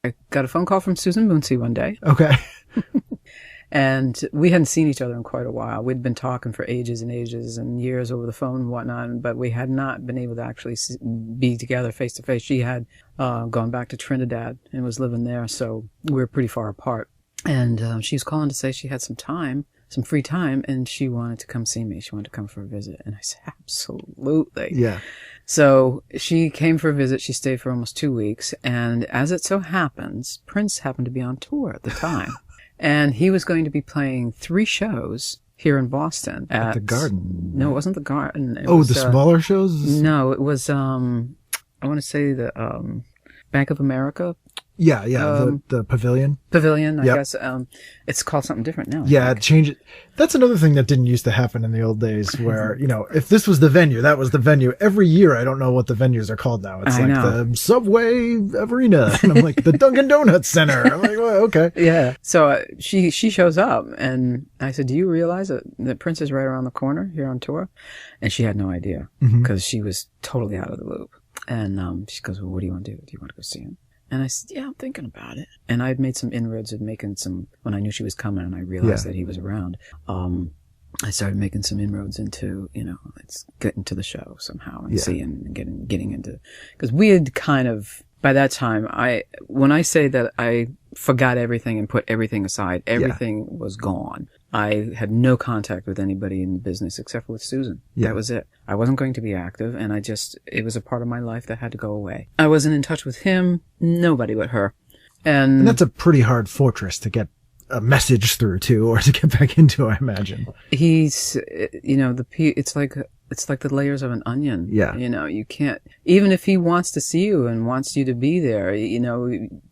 I got a phone call from Susan Moonsie one day. Okay. And we hadn't seen each other in quite a while. We'd been talking for ages and ages and years over the phone and whatnot, but we had not been able to actually be together face to face. She had gone back to Trinidad and was living there, so we were pretty far apart. And she was calling to say she had some free time, and she wanted to come see me. She wanted to come for a visit. And I said, absolutely. Yeah. So she came for a visit. She stayed for almost 2 weeks. And as it so happens, Prince happened to be on tour at the time. And he was going to be playing 3 shows here in Boston. At the Garden. No, it wasn't the Garden. It was, the smaller shows? No, it was, I want to say the Bank of America. Yeah, the Pavilion. Pavilion, I guess. It's called something different now. Yeah, change it. That's another thing that didn't used to happen in the old days where, if this was the venue, that was the venue. Every year, I don't know what the venues are called now. It's the Subway Arena. And I'm like, the Dunkin' Donuts Center. I'm like, well, okay. Yeah. So she shows up and I said, do you realize that Prince is right around the corner here on tour? And she had no idea because she was totally out of the loop. And she goes, well, what do you want to do? Do you want to go see him? And I said, yeah, I'm thinking about it. And I had made some inroads of making when I knew she was coming and I realized that he was around, I started making some inroads into, let's get into the show somehow and see and getting into, because we had kind of, by that time, when I say that I forgot everything and put everything aside, everything was gone. I had no contact with anybody in the business except for with Susan. That was it. I wasn't going to be active, and it was a part of my life that had to go away. I wasn't in touch with him, nobody but her. And that's a pretty hard fortress to get a message through to, or to get back into, I imagine. He's, it's like the layers of an onion. Yeah. You can't, even if he wants to see you and wants you to be there,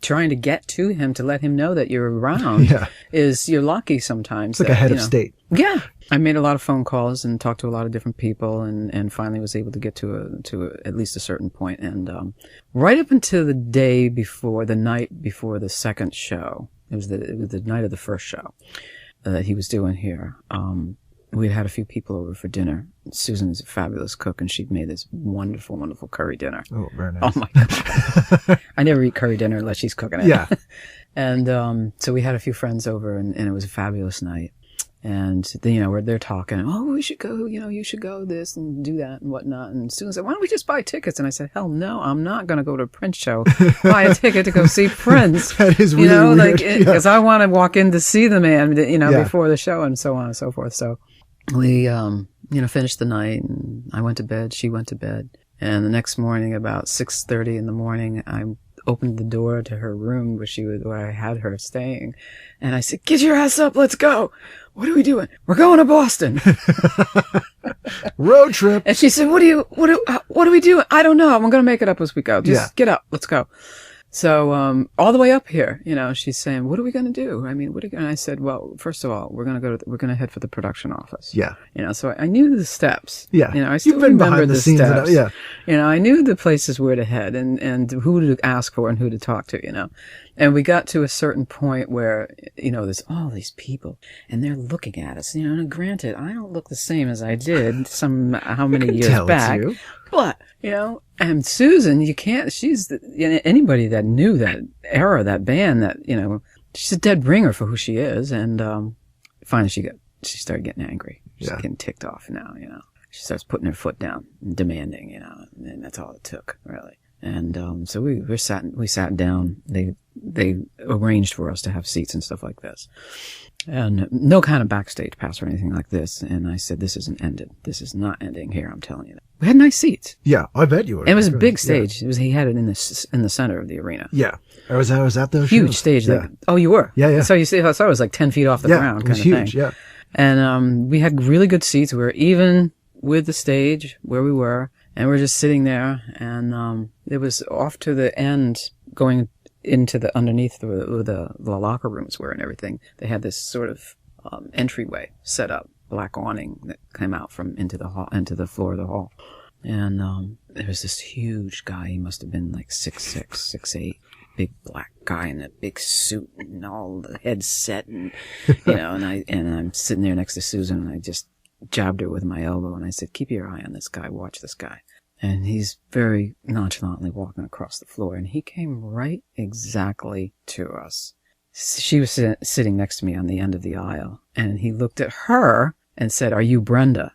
trying to get to him to let him know that you're around you're lucky sometimes. It's like a head of state. Yeah. I made a lot of phone calls and talked to a lot of different people and finally was able to get to at least a certain point. And, right up until the night before the second show, it was the night of the first show that he was doing here. We'd had a few people over for dinner. Susan is a fabulous cook, and she'd made this wonderful, wonderful curry dinner. Oh, very nice. Oh, my God. I never eat curry dinner unless she's cooking it. Yeah. And so we had a few friends over, and it was a fabulous night. And, they're talking, oh, we should go, you should go this and do that and whatnot. And Susan said, why don't we just buy tickets? And I said, hell no, I'm not going to go to a Prince show, buy a ticket to go see Prince. That is really weird. Because I want to walk in to see the man, before the show and so on and so forth. So we, finished the night and I went to bed. She went to bed. And the next morning, about 6:30 in the morning, I opened the door to her room where I had her staying. And I said, get your ass up. Let's go. What are we doing? We're going to Boston. Road trip. And she said, what are we doing? I don't know. I'm going to make it up as we go. Just get up. Let's go. So, all the way up here, she's saying, what are we going to do? I mean, and I said, well, first of all, we're going to head for the production office. Yeah. So I knew the steps. Yeah. I still You've been remember behind the scenes. steps. Yeah. I knew the places where to head and who to ask for and who to talk to, And we got to a certain point where, there's all these people and they're looking at us, and granted, I don't look the same as I did how many years back, but, and Susan, she's anybody that knew that era, that band, that, she's a dead ringer for who she is. And, finally she started getting angry. She's getting ticked off now, She starts putting her foot down and demanding, and that's all it took, really. And, so we sat down. They arranged for us to have seats and stuff like this. And no kind of backstage pass or anything like this. And I said, this isn't ended. This is not ending here, I'm telling you. We had nice seats. Yeah, I bet you were. It was a big stage. Yeah. He had it in the center of the arena. Yeah. I was at those huge shows. Stage. Yeah. Oh, you were? Yeah. So I saw it was like 10 feet off the ground kind of thing. It was huge, yeah. And, we had really good seats. We were even with the stage where we were. And we're just sitting there. And, it was off to the end going into the underneath where the locker rooms were and everything. They had this sort of entryway set up, black awning that came out into the floor of the hall. And there was this huge guy. He must have been like 6'6", 6'8", big black guy in a big suit and all the headset and and I'm sitting there next to Susan and I just jabbed her with my elbow and I said, keep your eye on this guy, watch this guy. And he's very nonchalantly walking across the floor, and he came right exactly to us. She was sitting next to me on the end of the aisle, and he looked at her and said, "Are you Brenda?"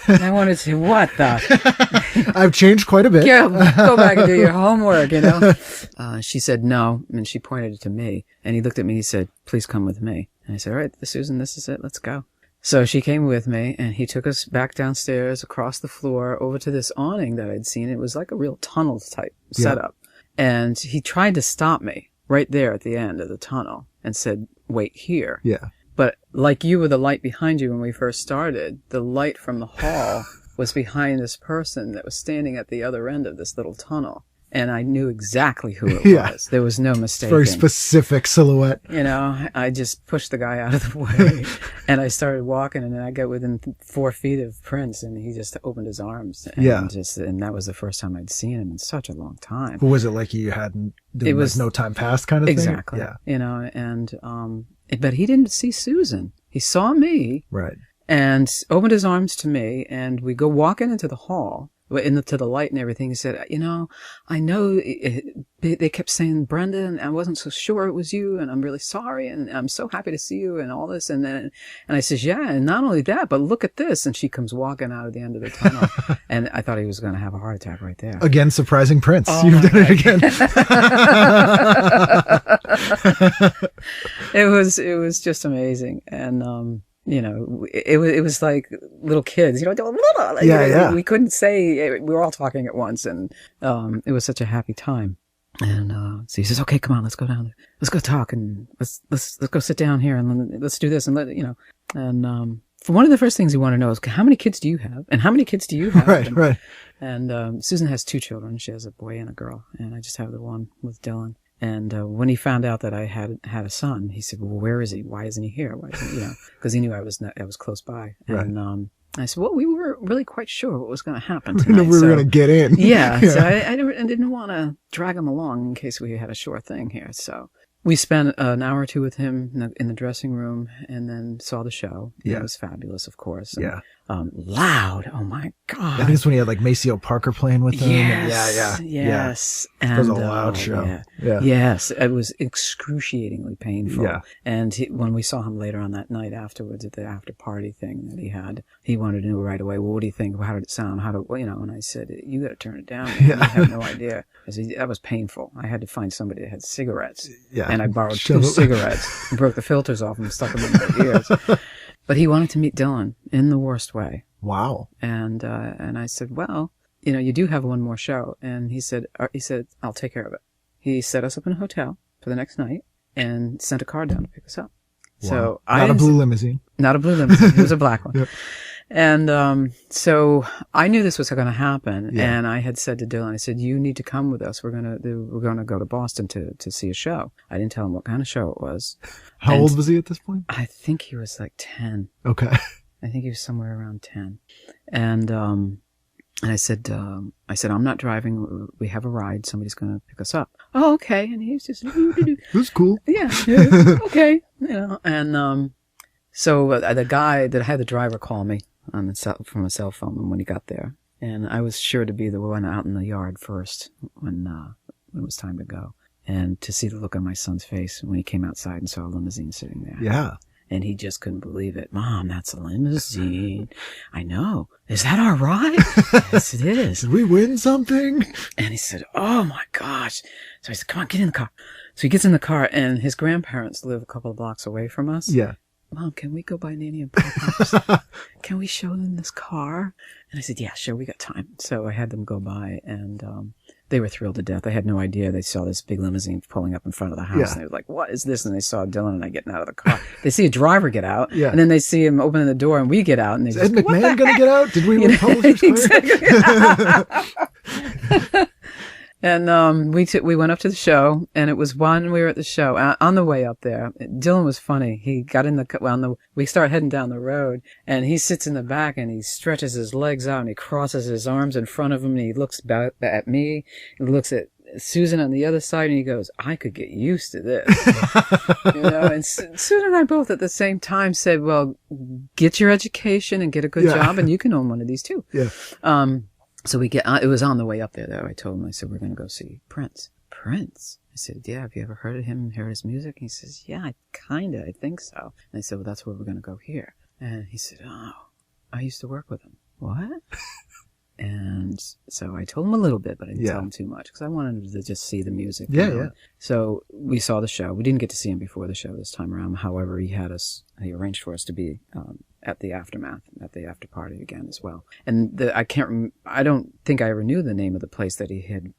And I wanted to say, what the? I've changed quite a bit. Yeah, go back and do your homework, you know. She said no, and she pointed to me, and he looked at me and he said, "Please come with me." And I said, "All right, Susan, this is it. Let's go." So she came with me, and he took us back downstairs, across the floor, over to this awning that I'd seen. It was like a real tunnel type setup. And he tried to stop me right there at the end of the tunnel and said, "Wait here." Yeah. But like you with the light behind you when we first started, the light from the hall was behind this person that was standing at the other end of this little tunnel. And I knew exactly who it was. There was no mistake. Very specific silhouette. You know, I just pushed the guy out of the way and I started walking, and then I got within 4 feet of Prince, and he just opened his arms. And and that was the first time I'd seen him in such a long time. Was it like you hadn't, it was no time passed kind of thing? Exactly. Yeah. You know, and, but he didn't see Susan. He saw me. Right. And opened his arms to me, and we go walking into the hall. To the light and everything. He said, "You know, I know they kept saying Brenda, and I wasn't so sure it was you, and I'm really sorry, and I'm so happy to see you, and all this." And I says, "Yeah, and not only that, but look at this." And she comes walking out of the end of the tunnel, and I thought he was going to have a heart attack right there. Again, surprising Prince. Oh, you've done it again. It was just amazing, and you know, it was like little kids, you know, we couldn't say, we were all talking at once, and it was such a happy time. And so he says, "Okay, come on, let's go down there. Let's go talk, and let's go sit down here, and let's do this, and you know." And for one of the first things you want to know is, how many kids do you have, and how many kids do you have? Right. And Susan has 2 children. She has a boy and a girl, and I just have the one with Dylan. And when he found out that I had a son, he said, "Well, where is he? Why isn't he here? Why isn't he?" You know, because he knew I was close by. Right. And I said, "Well, we weren't really quite sure what was going to happen tonight." We were going to get in. Yeah. So I didn't want to drag him along in case we had a sure thing here. So we spent an hour or 2 with him in the dressing room, and then saw the show. Yeah. It was fabulous, of course. And, loud. Oh my God. I think it's when he had like Maceo Parker playing with him. Yes. Yes. And, it was a loud show. Yeah. Yes. It was excruciatingly painful. Yeah. And when we saw him later on that night afterwards at the after party thing that he wanted to know right away, "Well, what do you think? How did it sound? You know," and I said, "You got to turn it down. Man. I have no idea." I said, "That was painful. I had to find somebody that had cigarettes." Yeah. And I borrowed 2 cigarettes and broke the filters off and stuck them in my ears. But he wanted to meet Dylan in the worst way. Wow. And I said, "Well, you know, you do have one more show." And he said, "I'll take care of it." He set us up in a hotel for the next night and sent a car down to pick us up. Wow. So not a blue limousine. Not a blue limousine. It was a black one. Yep. And so I knew this was going to happen, and I had said to Dylan, I said, "You need to come with us. We're going to go to Boston to see a show." I didn't tell him what kind of show it was. How old was he at this point? I think he was like 10. Okay. I think he was somewhere around 10. And I said, "I'm not driving. We have a ride. Somebody's going to pick us up." "Oh, okay." And he was just, "That's cool." Yeah. Okay. You know, and so the guy that had the driver call me from a cell phone when he got there, and I was sure to be the one out in the yard first when it was time to go, and to see the look on my son's face when he came outside and saw a limousine sitting there. Yeah. And he just couldn't believe it. "Mom, that's a limousine." "I know. Is that our ride?" "Yes, it is." "Did we win something?" And he said, "Oh my gosh." So I said, "Come on, get in the car." So he gets in the car, and his grandparents live a couple of blocks away from us. Yeah. "Mom, can we go by Nanny and Papa's? Can we show them this car?" And I said, "Yeah, sure, we got time." So I had them go by, and they were thrilled to death. They had no idea. They saw this big limousine pulling up in front of the house, and they were like, "What is this?" And they saw Dylan and I getting out of the car. They see a driver get out, and then they see him opening the door, and we get out, and they Is Ed McMahon going to get out? Did we win Publishers Clearing? And we went up to the show, and it was when we were at the show. On the way up there, Dylan was funny. He got in we start heading down the road, and he sits in the back, and he stretches his legs out, and he crosses his arms in front of him, and he looks back at me. He looks at Susan on the other side, and he goes, "I could get used to this." You know, and Susan and I both at the same time said, "Well, get your education and get a good job, and you can own one of these too." Yeah. So it was on the way up there though. I told him, I said, we're going to go see Prince. Prince? I said, yeah, have you ever heard of him and heard his music? And he says, yeah, I think so. And I said, well, that's where we're going to go here. And he said, oh, I used to work with him. What? And so I told him a little bit, but I didn't tell him too much because I wanted him to just see the music. Yeah. So we saw the show. We didn't get to see him before the show this time around. However, he arranged for us to be at the aftermath, at the after party again as well. And I don't think I ever knew the name of the place that he had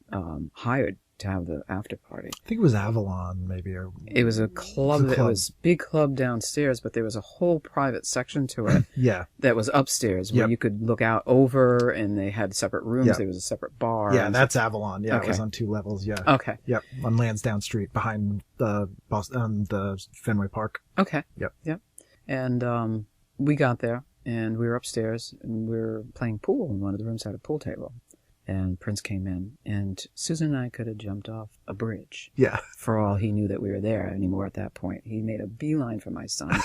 hired to have the after party. I think it was Avalon, maybe. Or it was a club. It was a big club downstairs, but there was a whole private section to it. That was upstairs where you could look out over, and they had separate rooms. There was a separate bar. Yeah, that's Avalon. Yeah, okay. It was on 2 levels. Yeah. Okay. Yep, on Lansdowne Street behind the Fenway Park. Okay. Yep. And we got there, and we were upstairs, and we were playing pool, and one of the rooms had a pool table. And Prince came in, and Susan and I could have jumped off a bridge. Yeah. For all he knew that we were there anymore at that point. He made a beeline for my son,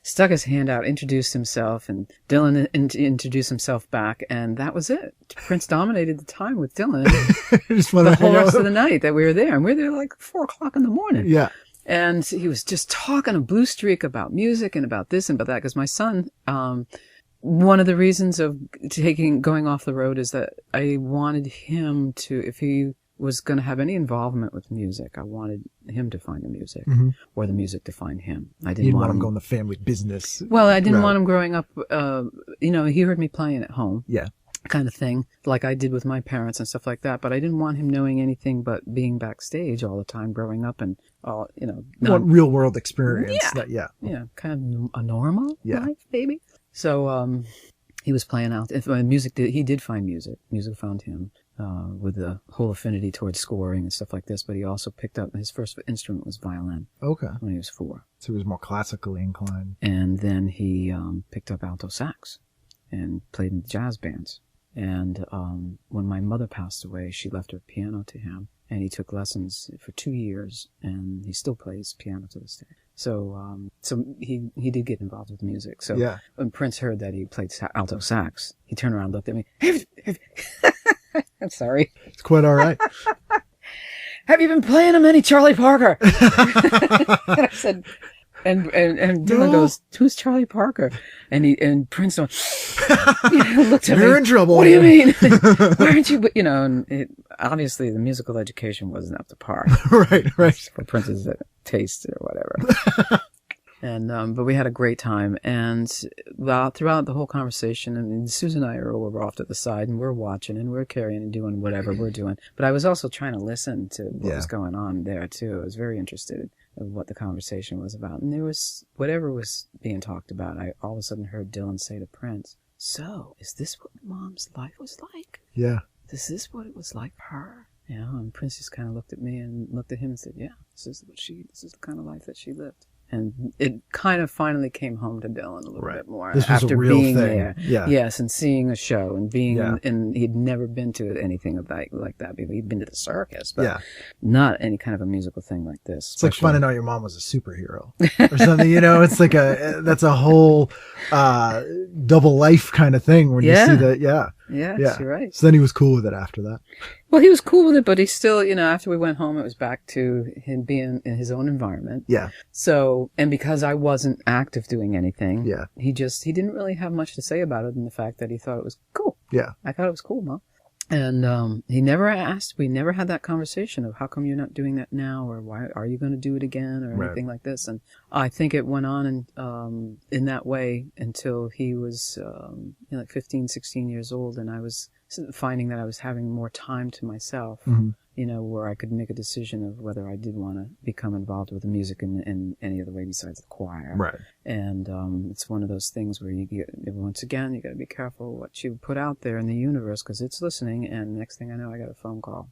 stuck his hand out, introduced himself, and Dylan introduced himself back, and that was it. Prince dominated the time with Dylan the whole rest of the night that we were there. And we were there like 4 o'clock in the morning. Yeah. And he was just talking a blue streak about music and about this and about that, because my son... one of the reasons of going off the road is that I wanted him to, if he was going to have any involvement with music, I wanted him to find the music, or the music to find him. I didn't want him going the family business. Well, I didn't want him growing up, he heard me playing at home. Yeah. Kind of thing, like I did with my parents and stuff like that. But I didn't want him knowing anything but being backstage all the time growing up and, not real world experience. Yeah. Kind of a normal life, maybe. So he was playing out. He did find music. Music found him with the whole affinity towards scoring and stuff like this. But he also picked up, his first instrument was violin. Okay. When he was 4. So he was more classically inclined. And then he picked up alto sax and played in jazz bands. And when my mother passed away, she left her piano to him. And he took lessons for 2 years. And he still plays piano to this day. So he did get involved with music. So when Prince heard that he played alto sax, he turned around and looked at me. I'm sorry. It's quite all right. Have you been playing him any Charlie Parker? And I said, and Dylan goes, who's Charlie Parker? And Prince looked at me. You're in trouble. What do you mean? Why aren't you? And obviously the musical education wasn't up to par. Right. For Prince's taste or whatever. And but we had a great time, and throughout the whole conversation, Susan and I were off to the side, and we're watching, and we're carrying and doing whatever we're doing. But I was also trying to listen to what was going on there too. I was very interested in what the conversation was about, and there was whatever was being talked about. I all of a sudden heard Dylan say to Prince, "So, is this what Mom's life was like? Yeah, this is what it was like for her." And Prince just kind of looked at me and looked at him and said, "Yeah, this is the kind of life that she lived." And it kind of finally came home to Dylan a little bit more this was after a real being thing. there. Yeah. Yes, and seeing a show and being, and he'd never been to anything of that like that. He'd been to the circus, but not any kind of a musical thing like this. It's like finding out your mom was a superhero or something. It's like that's a whole double life kind of thing when you see that. Yeah, you're right. So then he was cool with it after that. Well, he was cool with it, but he still, after we went home, it was back to him being in his own environment. Yeah. So, and because I wasn't active doing anything, he didn't really have much to say about it than the fact that he thought it was cool. Yeah. I thought it was cool, Mom. And we never had that conversation of how come you're not doing that now, or why are you going to do it again, or anything like this. And I think it went on in that way until he was like 15, 16 years old, and I was finding that I was having more time to myself, where I could make a decision of whether I did want to become involved with the music in any other way besides the choir. Right. And it's one of those things where once again, you got to be careful what you put out there in the universe, because it's listening, and next thing I know, I got a phone call.